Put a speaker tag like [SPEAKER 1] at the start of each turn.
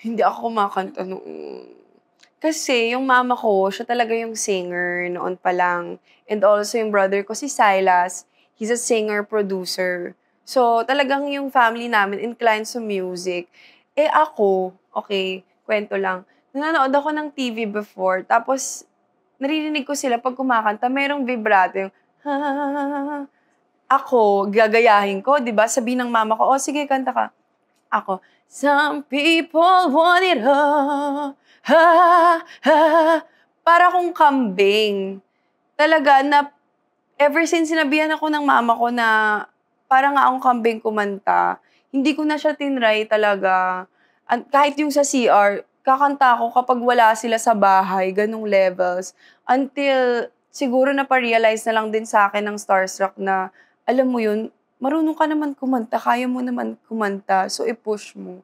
[SPEAKER 1] Hindi ako kumakanta noon. Kasi yung mama ko, siya talaga yung singer noon pa lang. And also yung brother ko si Silas, he's a singer-producer. So, talagang yung family namin inclined sa music. Eh ako, okay, kwento lang. Nanonood ako ng TV before, tapos naririnig ko sila 'pag kumakanta merong vibrato yung, "Ha." Ako, gagayahin ko, 'di ba? Sabihin ng mama ko, "O sige, kanta ka." Ako, "Some people want it all, ha, ha." Para akong kambing. Talaga na ever since sinabihan ako ng mama ko na para nga akong kambing kumanta, hindi ko na siya tinry talaga. Kahit yung sa CR, kakanta ako kapag wala sila sa bahay, ganong levels. Until siguro napa-realize na lang din sa akin ng starstruck na, alam mo yun, marunong ka naman kumanta, kaya mo naman kumanta, so i-push mo.